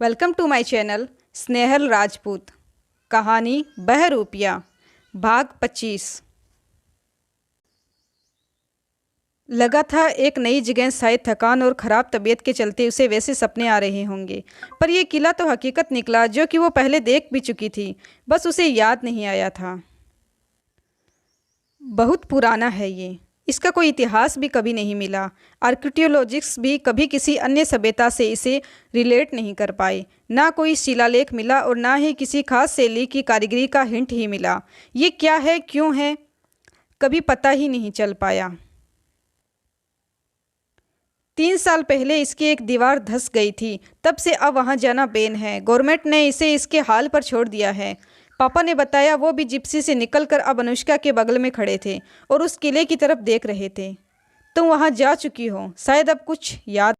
Welcome to my channel Snehal Rajput. कहानी बहरूपिया भाग 25। लगा था एक नई जगह शायद थकान और ख़राब तबीयत के चलते उसे वैसे सपने आ रहे होंगे, पर यह किला तो हकीकत निकला जो कि वो पहले देख भी चुकी थी, बस उसे याद नहीं आया था। बहुत पुराना है ये, इसका कोई इतिहास भी कभी नहीं मिला। आर्कियोलॉजिस्ट भी कभी किसी अन्य सभ्यता से इसे रिलेट नहीं कर पाए। ना कोई शिलालेख मिला और ना ही किसी खास शैली की कारीगरी का हिंट ही मिला। ये क्या है, क्यों है, कभी पता ही नहीं चल पाया। 3 साल पहले इसकी एक दीवार धंस गई थी, तब से अब वहाँ जाना बैन है। गवर्नमेंट ने इसे इसके हाल पर छोड़ दिया है। पापा ने बताया वो भी जिप्सी से निकलकर अब अनुष्का के बगल में खड़े थे और उस किले की तरफ देख रहे थे। तुम वहाँ जा चुकी हो, शायद अब कुछ याद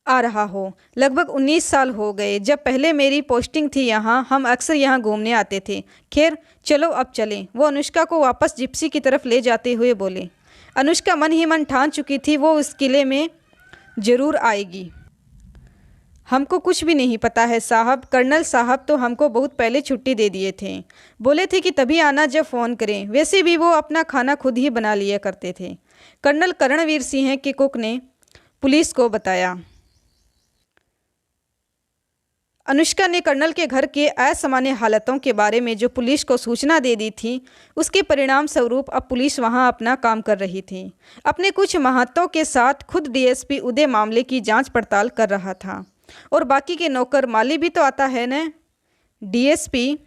आ रहा हो। लगभग 19 साल हो गए, जब पहले मेरी पोस्टिंग थी यहाँ हम अक्सर यहाँ घूमने आते थे। खैर चलो अब चलें, वो अनुष्का को वापस जिप्सी की तरफ ले जाते हुए बोले। अनुष्का मन ही मन ठान चुकी थी वो उस किले में ज़रूर आएगी। हमको कुछ भी नहीं पता है साहब, कर्नल साहब तो हमको बहुत पहले छुट्टी दे दिए थे। बोले थे कि तभी आना जब फ़ोन करें। वैसे भी वो अपना खाना खुद ही बना लिया करते थे। कर्नल करणवीर सिंह के कुक ने पुलिस को बताया। अनुष्का ने कर्नल के घर के असामान्य हालतों के बारे में जो पुलिस को सूचना दे दी थी, उसके परिणाम स्वरूप अब पुलिस वहां अपना काम कर रही थी। अपने कुछ महत्वों के साथ खुद डीएसपी उदय मामले की जांच पड़ताल कर रहा था। और बाकी के नौकर माली भी तो आता है न। डीएसपी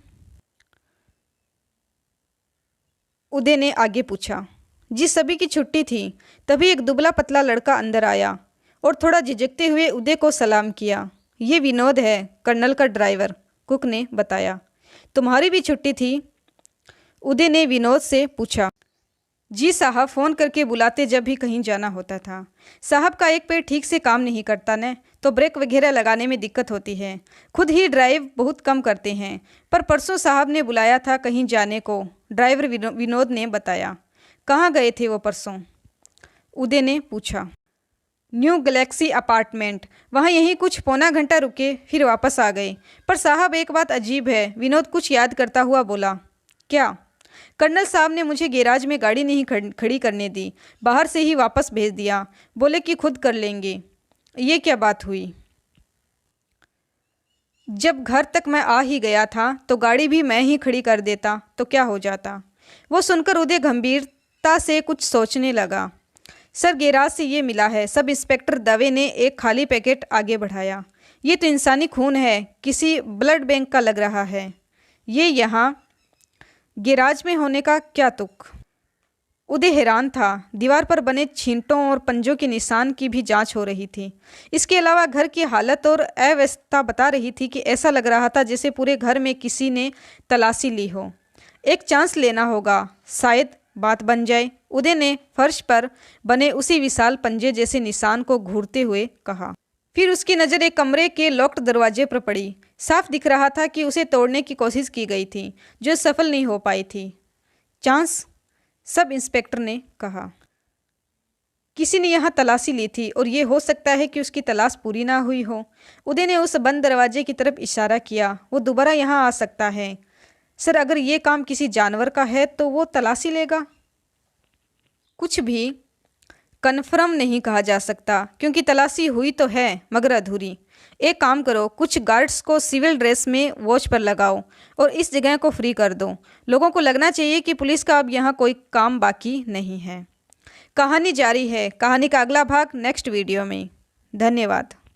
उदय ने आगे पूछा। जी सभी की छुट्टी थी। तभी एक दुबला पतला लड़का अंदर आया और थोड़ा झिझकते हुए उदय को सलाम किया। ये विनोद है, कर्नल का ड्राइवर, कुक ने बताया। तुम्हारी भी छुट्टी थी? उदय ने विनोद से पूछा। जी साहब, फ़ोन करके बुलाते जब भी कहीं जाना होता था। साहब का एक पैर ठीक से काम नहीं करता न, तो ब्रेक वगैरह लगाने में दिक्कत होती है। खुद ही ड्राइव बहुत कम करते हैं, पर परसों साहब ने बुलाया था कहीं जाने को, ड्राइवर विनोद ने बताया। कहाँ गए थे वो परसों? उदय ने पूछा। न्यू गैलेक्सी अपार्टमेंट, वहाँ यहीं कुछ पौना घंटा रुके फिर वापस आ गए। पर साहब एक बात अजीब है, विनोद कुछ याद करता हुआ बोला। क्या? कर्नल साहब ने मुझे गैराज में गाड़ी नहीं खड़ी करने दी, बाहर से ही वापस भेज दिया। बोले कि खुद कर लेंगे। ये क्या बात हुई? जब घर तक मैं आ ही गया था तो गाड़ी भी मैं ही खड़ी कर देता तो क्या हो जाता? वो सुनकर उदय गंभीरता से कुछ सोचने लगा। सर, गैराज से ये मिला है। सब इंस्पेक्टर दवे ने एक खाली पैकेट आगे बढ़ाया। ये तो इंसानी खून है, किसी ब्लड बैंक का लग रहा है। ये यहाँ गैराज में होने का क्या तुक? उदय हैरान था। दीवार पर बने छींटों और पंजों के निशान की भी जांच हो रही थी। इसके अलावा घर की हालत और अव्यवस्था बता रही थी कि ऐसा लग रहा था जैसे पूरे घर में किसी ने तलाशी ली हो। एक चांस लेना होगा, शायद बात बन जाए। उदय ने फर्श पर बने उसी विशाल पंजे जैसे निशान को घूरते हुए कहा। फिर उसकी नज़र एक कमरे के लॉक्ड दरवाजे पर पड़ी। साफ दिख रहा था कि उसे तोड़ने की कोशिश की गई थी, जो सफल नहीं हो पाई थी। चांस? सब इंस्पेक्टर ने कहा। किसी ने यहाँ तलाशी ली थी और ये हो सकता है कि उसकी तलाश पूरी ना हुई हो। उदय ने उस बंद दरवाजे की तरफ इशारा किया। वो दोबारा यहाँ आ सकता है। सर, अगर ये काम किसी जानवर का है तो वो तलाशी लेगा? कुछ भी कन्फर्म नहीं कहा जा सकता, क्योंकि तलाशी हुई तो है मगर अधूरी। एक काम करो, कुछ गार्ड्स को सिविल ड्रेस में वॉच पर लगाओ और इस जगह को फ्री कर दो। लोगों को लगना चाहिए कि पुलिस का अब यहाँ कोई काम बाकी नहीं है। कहानी जारी है। कहानी का अगला भाग नेक्स्ट वीडियो में। धन्यवाद।